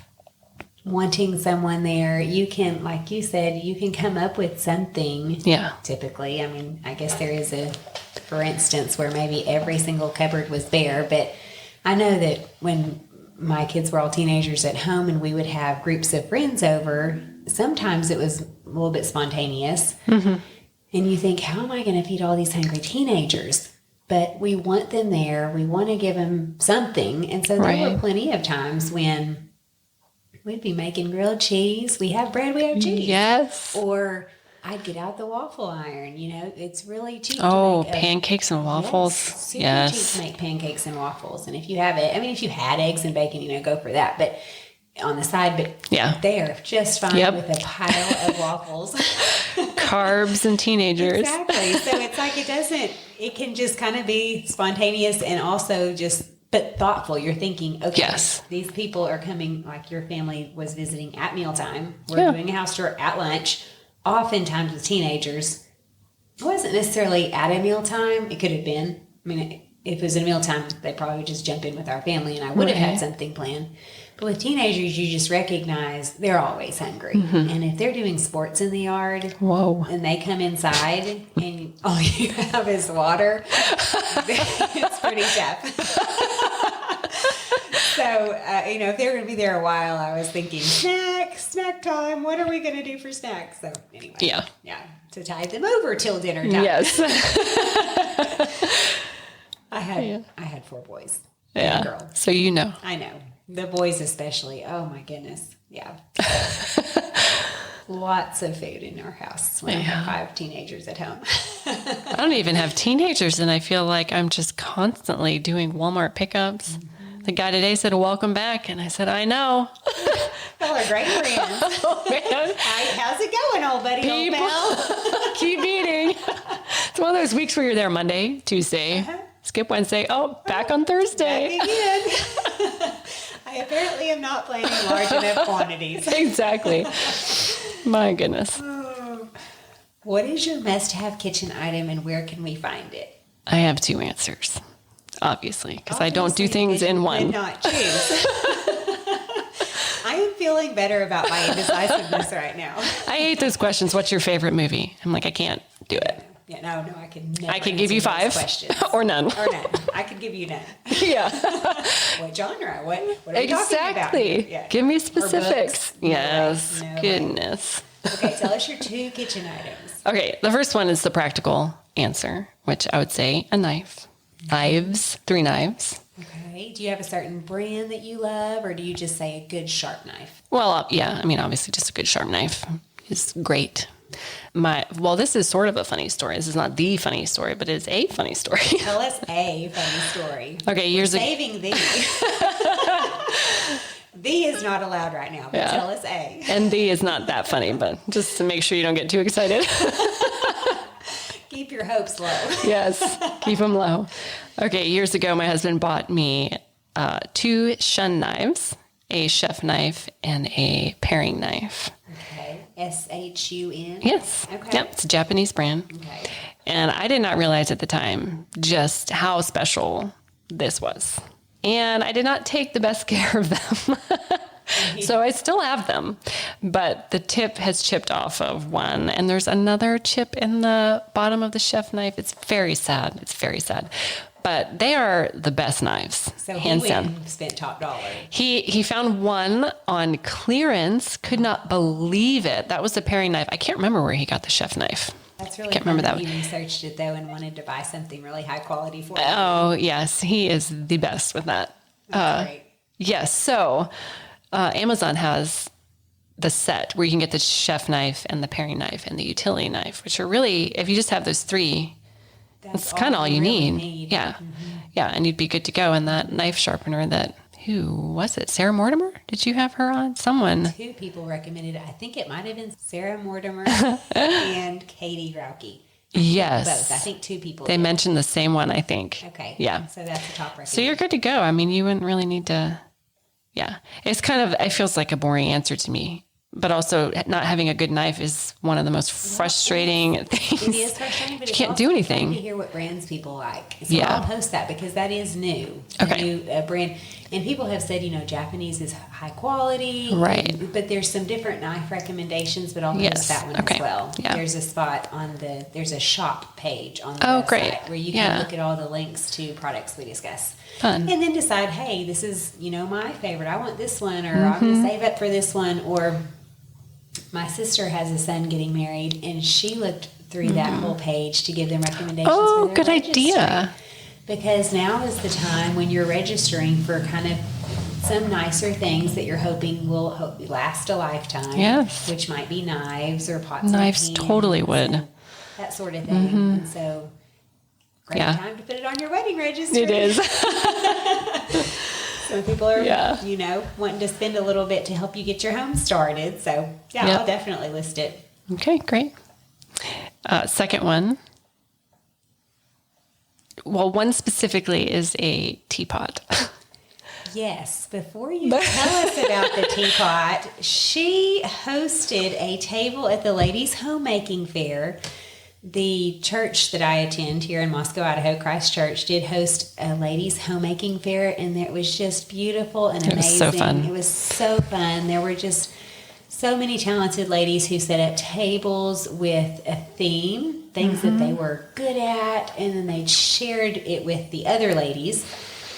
wanting someone there, you can, like you said, you can come up with something.
Yeah.
Typically. I mean, I guess there is for instance, where maybe every single cupboard was bare, but I know that when my kids were all teenagers at home and we would have groups of friends over, sometimes it was a little bit spontaneous. Mm-hmm. And you think, how am I going to feed all these hungry teenagers? But we want them there. We want to give them something. And so there were plenty of times when we'd be making grilled cheese. We have bread, we have cheese.
Yes.
Or I'd get out the waffle iron. It's really cheap
to
make
pancakes and waffles.
Super cheap to make pancakes and waffles. And if you have it, if you had eggs and bacon, go for that. But on the side, they're just fine with a pile of waffles.
Carbs and teenagers.
Exactly. So it's like it can just kind of be spontaneous and also but thoughtful. You're thinking, okay, these people are coming, like your family was visiting at mealtime. We're doing a house tour at lunch. Oftentimes with teenagers, it wasn't necessarily at a mealtime. It could have been. If it was a mealtime, they probably would just jump in with our family and I would have had something planned. But with teenagers, you just recognize they're always hungry. Mm-hmm. And if they're doing sports in the yard and they come inside and all you have is water, it's pretty tough. So, if they're going to be there a while, I was thinking, snack time. What are we going to do for snacks? So anyway, yeah, to tide them over till dinner time.
Yes.
I had 4 boys.
Yeah.
And a girl.
So
I know. The boys especially. Oh my goodness. Yeah. Lots of food in our house when I have 5 teenagers at home.
I don't even have teenagers, and I feel like I'm just constantly doing Walmart pickups. Mm-hmm. The guy today said, welcome back. And I said, I know.
Y'all are great friends.
Oh, man.
How's it going, old buddy?
People
old pal?
keep eating. It's one of those weeks where you're there Monday, Tuesday, skip Wednesday. Oh, back on Thursday.
Back again. I apparently am not planning large enough quantities.
Exactly. My goodness.
What is your must-have kitchen item and where can we find it?
I have 2 answers. Obviously, because I don't do things in one.
Did not choose. I am feeling better about my indecisiveness right now.
I hate those questions. What's your favorite movie? I'm like, I can't do it.
Yeah, no, I can never.
I can give you 5
questions.
or none.
I could give you none.
Yeah.
What genre? What are you
exactly.
talking about? Yeah.
Give me specifics. Yes.
No.
Goodness.
Okay, tell us your 2 kitchen items.
Okay, the first one is the practical answer, which I would say a knife. Knives, 3 knives.
Okay. Do you have a certain brand that you love, or do you just say a good sharp knife?
Well, obviously just a good sharp knife is great. This is sort of a funny story. This is not the funny story, but it is a funny story.
Tell us a funny story.
Okay, years ago.
Saving thee. The is not allowed right now, but tell us a.
And the is not that funny, but just to make sure you don't get too excited.
Keep Keep your hopes low.
Yes, keep them low. Okay, years ago, my husband bought me 2 shun knives, a chef knife, and a paring knife.
Okay. SHUN?
Yes.
Okay.
Yep, it's a Japanese brand.
Okay.
And I did not realize at the time just how special this was. And I did not take the best care of them. So I still have them, but the tip has chipped off of one, and there's another chip in the bottom of the chef knife. It's very sad. It's very sad. But they are the best knives,
So he
hands
went
down.
and spent top dollar.
He found one on clearance, could not believe it. That was the paring knife. I can't remember where he got the chef knife.
That's really
Can't
fun
remember
that
that
he researched it, though, and wanted to buy something really high quality for it.
Oh, yes. He is the best with that.
That's great.
Yes. So Amazon has the set where you can get the chef knife and the paring knife and the utility knife, which are really, if you just have those 3, that's kind of all you
really
need. Yeah. Yeah. And you'd be good to go. And that knife sharpener that, who was it? Sarah Mortimer? Did you have her on? Someone.
2 people recommended it. I think it might have been Sarah Mortimer and Katie Rauke.
Yes.
Both. I think 2 people.
They
did.
mentioned the same one, I think.
Okay.
Yeah.
So that's the top recommendation.
So you're good to go. I mean, you wouldn't really need to. Yeah. It's kind of, it feels like a boring answer to me. But also, not having a good knife is one of the most frustrating things.
It is frustrating, but
you
it's
can't
also
do
fun
anything.
to hear what brands people like. So
Yeah.
I'll post that because that is new.
Okay.
A new brand. And people have said, Japanese is high quality.
Right.
But there's some different knife recommendations, but I'll post
Yes.
that one
Okay.
as well.
Yeah.
There's a spot there's a shop page on the
Oh,
website
great.
where you
Yeah.
can look at all the links to products we discuss.
Fun.
And then decide, hey, this is, my favorite. I want this one, or I'm
Mm-hmm.
going to save up for this one, or my sister has a son getting married, and she looked through that whole page to give them recommendations.
Oh,
for their
good
registry.
idea.
Because now is the time when you're registering for kind of some nicer things that you're hoping will last a lifetime.
Yes.
Which might be knives or pots
Knives
and pans
totally would.
and that sort of thing. And so, great
Yeah.
time to put it on your wedding registry.
It is.
Some people are,
Yeah.
wanting to spend a little bit to help you get your home started. So, yeah,
Yep.
I'll definitely list it.
Okay, great. Second one. Well, one specifically is a teapot.
Yes, before you tell us about the teapot, she hosted a table at the Ladies' Homemaking Fair. The church that I attend here in Moscow, Idaho, Christ Church, did host a ladies' homemaking fair, and it was just beautiful and amazing.
It was so fun.
It was so fun. There were just so many talented ladies who set up tables with a theme, things that they were good at, and then they shared it with the other ladies,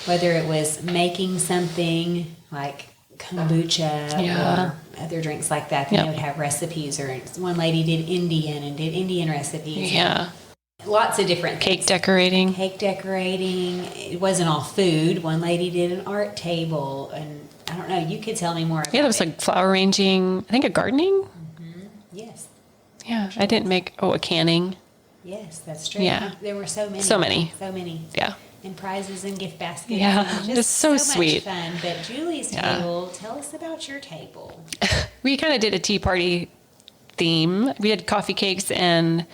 whether it was making something like kombucha or other drinks like that. Then they would have recipes, or one lady did Indian recipes.
Yeah.
Lots of different things.
Cake decorating.
Cake decorating. It wasn't all food. One lady did an art table, and I don't know. You could tell me more about it.
Yeah, there was like flower arranging. I think a gardening.
Yes.
Yeah, I didn't make, a canning.
Yes, that's true.
Yeah.
There were so many.
So many.
So many.
Yeah.
And prizes and gift baskets.
Yeah,
And just
it's so sweet.
much fun. But Julie's table, tell us about your table.
We kind of did a tea party theme. We had coffee cakes and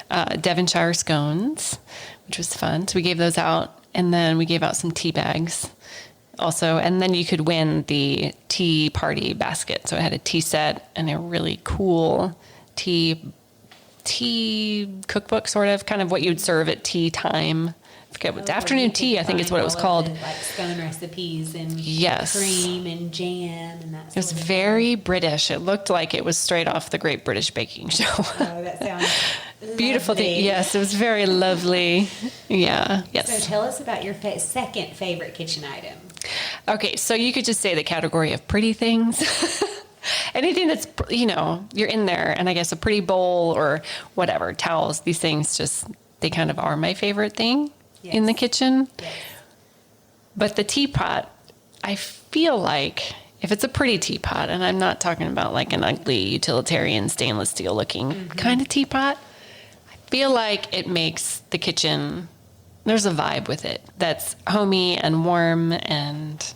Devonshire scones, which was fun. So we gave those out, and then we gave out some tea bags also. And then you could win the tea party basket. So it had a tea set and a really cool tea cookbook, sort of, kind of what you'd serve at tea time. I forget what, afternoon tea, I think is what it was called.
Like scone recipes and
Yes.
cream and jam and that sort
It was
of thing.
very British. It looked like it was straight off the Great British Baking Show.
Oh, that sounds
Beautiful
lovely.
thing. Yes, it was very lovely. Yeah.
So
Yes.
tell us about your second favorite kitchen item.
Okay, so you could just say the category of pretty things. Anything that's, you're in there, and I guess a pretty bowl or whatever, towels, these things just, they kind of are my favorite thing in the kitchen.
Yes.
But the teapot, I feel like if it's a pretty teapot, and I'm not talking about like an ugly utilitarian stainless steel looking kind of teapot, I feel like it makes the kitchen, there's a vibe with it that's homey and warm and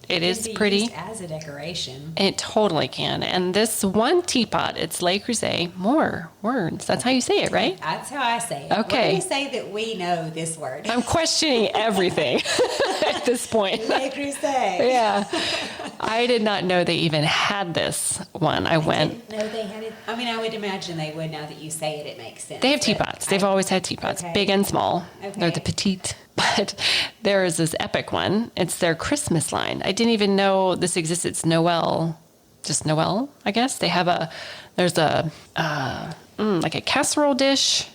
It
Can
is
be
pretty.
used as a decoration.
It totally can. And this one teapot, it's Le Creuset. More words. That's how you say it, right?
That's how I say it.
Okay.
We're going to say that we know this word.
I'm questioning everything at this point.
Le Creuset.
Yeah. I did not know they even had this one. I went.
Didn't know they had it. I mean, I would imagine they would. Now that you say it, it makes sense.
They have
But
teapots. They've always had teapots,
Okay.
big and small.
Okay.
They're the petite. But there is this epic one. It's their Christmas line. I didn't even know this existed. It's Noel, just Noel, I guess. They have there's like a casserole dish,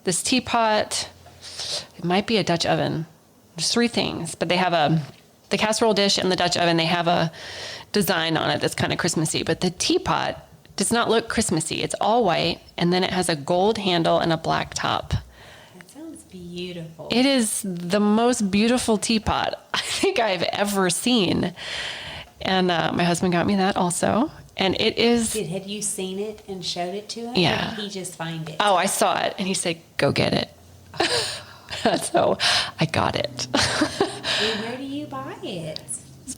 this teapot. It might be a Dutch oven. There's 3 things, but they have the casserole dish and the Dutch oven. They have a design on it that's kind of Christmassy, but the teapot does not look Christmassy. It's all white, and then it has a gold handle and a black top.
That sounds beautiful.
It is the most beautiful teapot I think I've ever seen. And my husband got me that also. And it is...
Had you seen it and showed it to him?
Yeah.
Or did he just find it?
Oh, I saw it. And he said, go get it. So I got it.
And where do you buy it?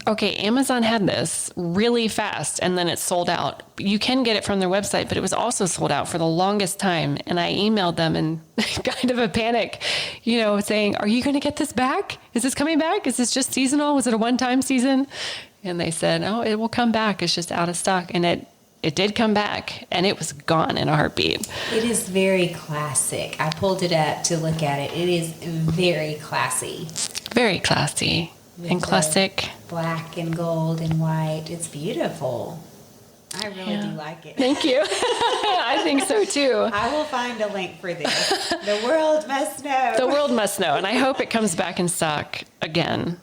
Okay, Amazon had this really fast, and then it sold out. You can get it from their website, but it was also sold out for the longest time. And I emailed them in kind of a panic, saying, are you going to get this back? Is this coming back? Is this just seasonal? Was it a one-time season? And they said, oh, it will come back. It's just out of stock. And it did come back, and it was gone in a heartbeat.
It is very classic. I pulled it up to look at it. It is very classy.
Very classy and
With
classic.
Black and gold and white. It's beautiful. I really
Yeah.
do like it.
Thank you. I think so too.
I will find a link for this. The world must know.
The world must know, and I hope it comes back in stock again.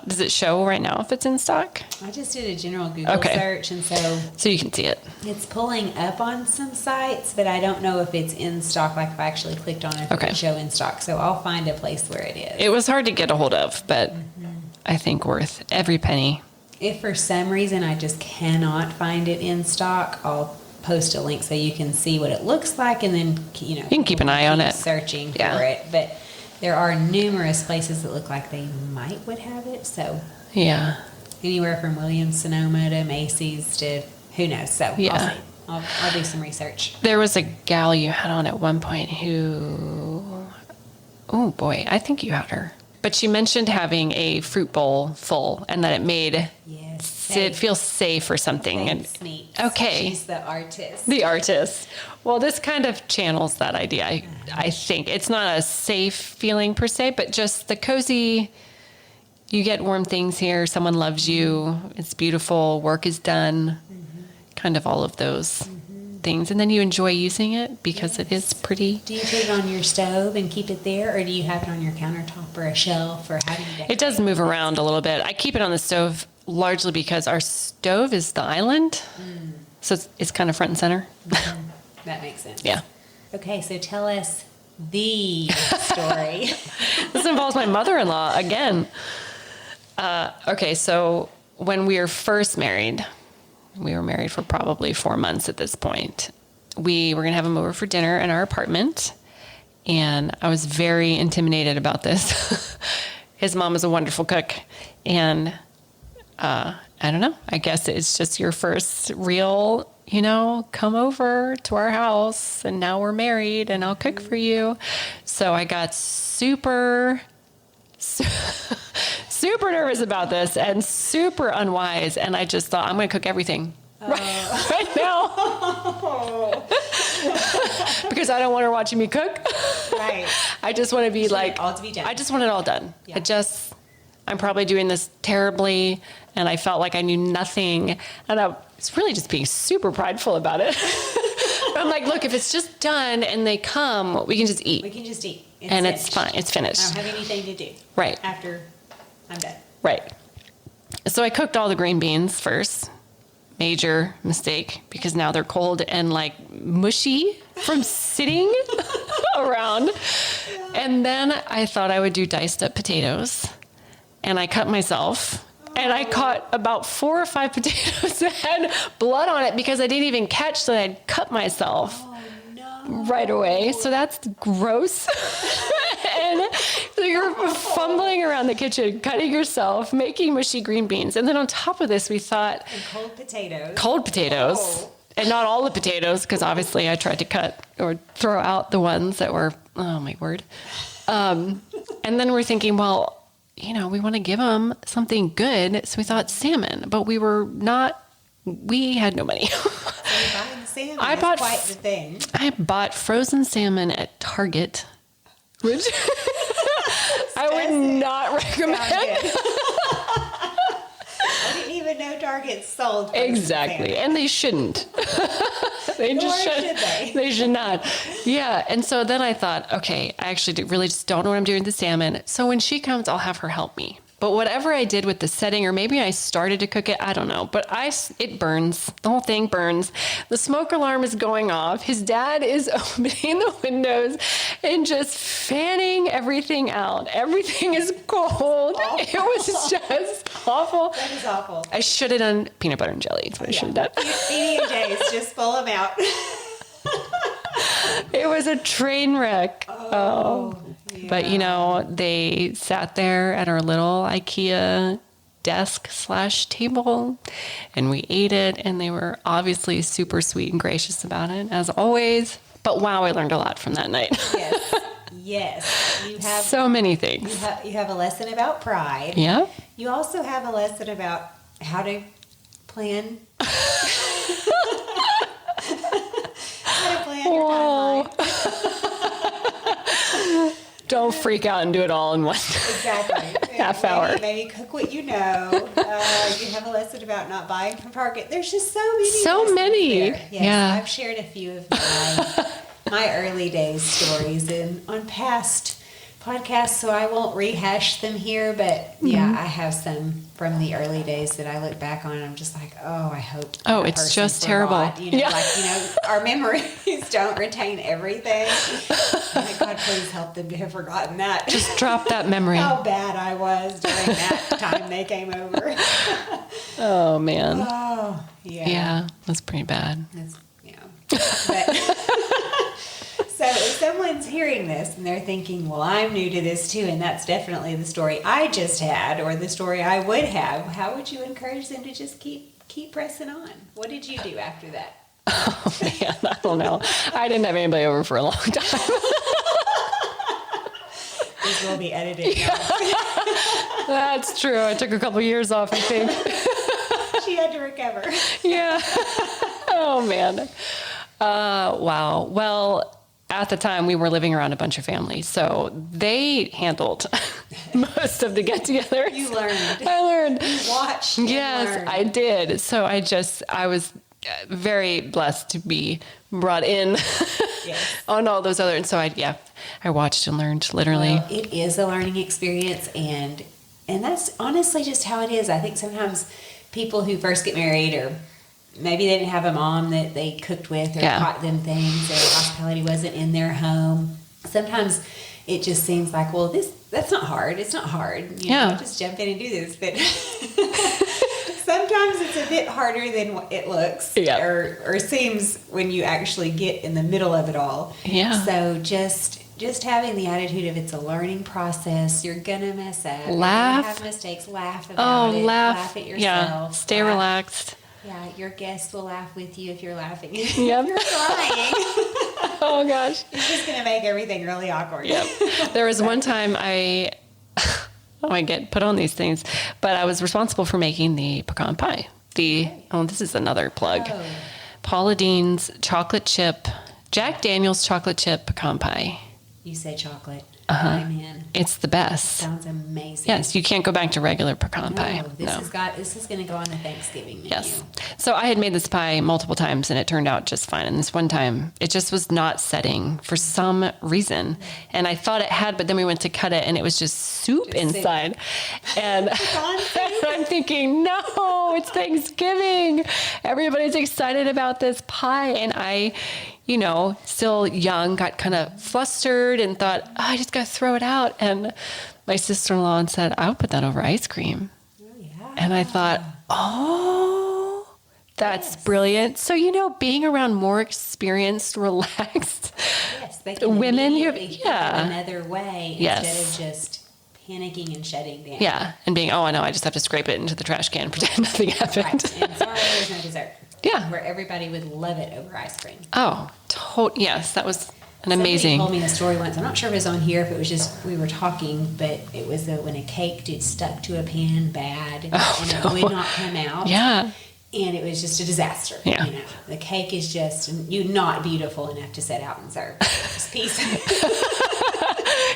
Does it show right now if it's in stock?
I just did a general Google
Okay.
search, and so
So you can see it.
it's pulling up on some sites, but I don't know if it's in stock. Like if I actually clicked on it, if it
Okay.
would show in stock. So I'll find a place where it is.
It was hard to get a hold of, but I think worth every penny.
If for some reason I just cannot find it in stock, I'll post a link so you can see what it looks like, and then you
can keep an eye on it.
searching
Yeah.
for it. But there are numerous places that look like they might would have it. So
Yeah.
anywhere from Williams Sonoma to Macy's to who knows. So
Yeah.
I'll see. I'll do some research.
There was a gal you had on at one point who, oh boy, I think you had her. But she mentioned having a fruit bowl full and that it made
Yes.
it feel safe or something. And
Sneaks.
okay.
She's the artist.
the artist. Well, this kind of channels that idea. I think it's not a safe feeling per se, but just the cozy. You get warm things here. Someone loves you. It's beautiful. Work is done. Kind of all of those things, and then you enjoy using it because it is pretty.
Do you put it on your stove and keep it there, or do you have it on your countertop or a shelf, or how do you decorate?
It does move around a little bit. I keep it on the stove largely because our stove is the island, so it's kind of front and center.
That makes sense.
Yeah.
Okay, so tell us the story.
This involves my mother-in-law again. Okay, so when we were first married, we were married for probably 4 months at this point. We were going to have him over for dinner in our apartment, and I was very intimidated about this. His mom is a wonderful cook, and I don't know. I guess it's just your first real, come over to our house, and now we're married, and I'll cook for you. So I got super nervous about this and super unwise. And I just thought, I'm going to cook everything right now. Because I don't want her watching me cook.
Right.
I just want to be
All to be done.
I just want it all done.
Yeah.
I'm probably doing this terribly. And I felt like I knew nothing. And I was really just being super prideful about it. I'm like, look, if it's just done and they come, we can just eat.
We can just eat.
And it's
finished.
fine. It's finished.
I don't have anything to do.
Right.
After I'm done.
Right. So I cooked all the green beans first. Major mistake because now they're cold and like mushy from sitting around. And then I thought I would do diced up potatoes. And I cut myself. And I caught about 4 or 5 potatoes that had blood on it because I didn't even catch that I'd cut myself
Oh, no.
right away. So that's gross. And so you're fumbling around the kitchen, cutting yourself, making mushy green beans. And then on top of this, we thought...
And cold potatoes.
Cold potatoes.
Oh.
And not all the potatoes, because obviously I tried to cut or throw out the ones that were, oh my word. And then we're thinking, well, we want to give them something good. So we thought salmon, but we had no money.
Buying salmon is quite the thing.
I bought frozen salmon at Target, which I would not recommend.
I didn't even know Target sold frozen
Exactly.
salmon.
And they shouldn't. They just
Should they?
They should not. Yeah. And so then I thought, okay, I actually really just don't know what I'm doing with the salmon. So when she comes, I'll have her help me. But whatever I did with the setting, or maybe I started to cook it, I don't know. But it burns. The whole thing burns. The smoke alarm is going off. His dad is opening the windows and just fanning everything out. Everything is cold. It was just awful.
That is awful.
I should have done peanut butter and jelly. That's what I should have done.
PB&J's, just pull them out.
It was a train wreck.
Oh. Yeah.
But, they sat there at our little IKEA desk/table and we ate it, and they were obviously super sweet and gracious about it, as always. But wow, I learned a lot from that night.
Yes. You have
so many things.
You have a lesson about pride.
Yeah.
You also have a lesson about how to plan. How to plan your timeline.
Don't freak out and do it all in one
Exactly.
half hour.
Maybe cook what you know. You have a lesson about not buying from Target. There's just so many.
So many.
There. Yes,
Yeah.
I've shared a few of my early days stories on past podcasts, so I won't rehash them here. But yeah, I have some from the early days that I look back on, and I'm just like, oh, I hope.
Oh,
that
it's
person's
just terrible.
forgot. Our memories don't retain everything. Like, God, please help them to have forgotten that.
Just drop that memory.
How bad I was during that time they came over.
Oh, man.
Oh, yeah.
Yeah, that's pretty bad.
But, so if someone's hearing this and they're thinking, well, I'm new to this too, and that's definitely the story I just had or the story I would have, how would you encourage them to just keep pressing on? What did you do after that?
Oh, man, I don't know. I didn't have anybody over for a long time.
This will be edited. Yeah.
That's true. I took a couple years off, I think.
She had to recover.
Yeah. Oh, man. Wow. Well, at the time, we were living around a bunch of families, so they handled most of the get-togethers.
You learned.
I learned.
You watched. And
Yes,
learned.
I did. So I was very blessed to be brought in on all those other. And so I watched and learned literally.
Well, it is a learning experience, and that's honestly just how it is. I think sometimes people who first get married, or maybe they didn't have a mom that they cooked with or taught them things, or hospitality wasn't in their home. Sometimes it just seems like, well, that's not hard. It's not hard. You know, just jump in and do this. But sometimes it's a bit harder than what it looks or seems when you actually get in the middle of it all.
Yeah.
So just having the attitude of it's a learning process. You're gonna mess up.
Laugh.
You're gonna have mistakes. Laugh about it. Laugh at yourself.
Yeah. Stay relaxed.
Yeah, your guests will laugh with you if you're laughing.
Yep.
If you're crying,
Oh gosh.
it's just gonna make everything really awkward.
Yep. There was one time I get put on these things, but I was responsible for making the pecan pie. This is another plug.
Oh.
Paula Deen's chocolate chip, Jack Daniel's chocolate chip pecan pie.
You say chocolate.
Uh-huh.
I'm in.
It's the best.
Sounds amazing.
Yes, you can't go back to regular pecan pie.
This is going to go on the Thanksgiving menu.
Yes. So I had made this pie multiple times and it turned out just fine. And this one time, it just was not setting for some reason. And I thought it had, but then we went to cut it and it was just soup inside. And I'm thinking, no, it's Thanksgiving. Everybody's excited about this pie. And I, still young, got kind of flustered and thought, I just got to throw it out. And my sister-in-law said, I'll put that over ice cream.
Oh, yeah.
And I thought, that's brilliant. So, being around more experienced, relaxed
they can
Women,
immediately think
yeah.
of another way
Yes.
instead of just panicking and shutting down.
Yeah. And being, oh, I know, I just have to scrape it into the trash can and pretend nothing happened.
Right. And sorry, there's no dessert.
Yeah.
Where everybody would love it over ice cream.
Oh, yes. That was an
Somebody
amazing.
told me a story once. I'm not sure if it was on here, if it was just we were talking, but it was when a cake did stuck to a pan bad and it would not come out.
Yeah.
And it was just a disaster.
Yeah.
You know, the cake is just not beautiful enough to set out and serve. Just pieces.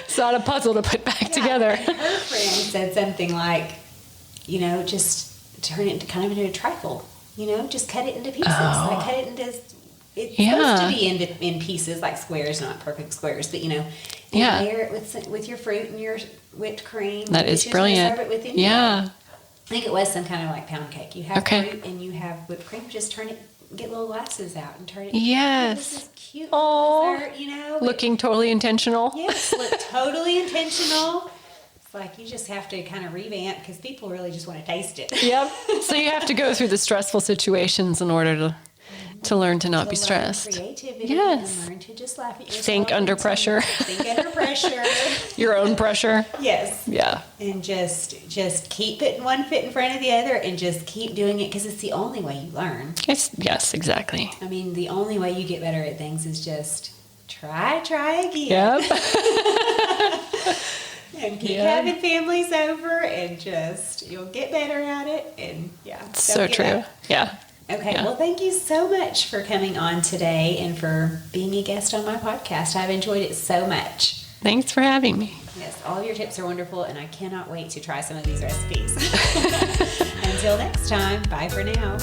It's not a puzzle to put back together.
And her friend said something like, just turn it into kind of into a trifle. Just cut it into pieces.
Oh.
Like cut it into. It's
Yeah.
supposed to be in pieces, like squares, not perfect squares, but and
Yeah.
layer it with your fruit and your whipped cream.
That is
Choose
brilliant.
to serve it with any
Yeah.
way. I think it was some kind of like pound cake. You have
Okay.
fruit and you have whipped cream. Just turn it, get little glasses out and turn it.
Yes.
This is cute.
Aw.
Dessert,
Looking totally intentional.
Yes, look totally intentional. It's like you just have to kind of revamp because people really just want to taste it.
Yep. So you have to go through the stressful situations in order to learn to not be stressed.
Creativity.
Yes.
And learn to just laugh at yourself.
Think under pressure.
Think under pressure.
Your own pressure.
Yes.
Yeah.
And just keep putting one foot in front of the other and just keep doing it because it's the only way you learn.
Yes, exactly.
I mean, the only way you get better at things is just try again.
Yep.
And keep having families over and you'll get better at it. And
So
don't give
true.
up.
Yeah.
Okay,
Yeah.
well, thank you so much for coming on today and for being a guest on my podcast. I've enjoyed it so much.
Thanks for having me.
Yes, all of your tips are wonderful, and I cannot wait to try some of these recipes. Until next time, bye for now.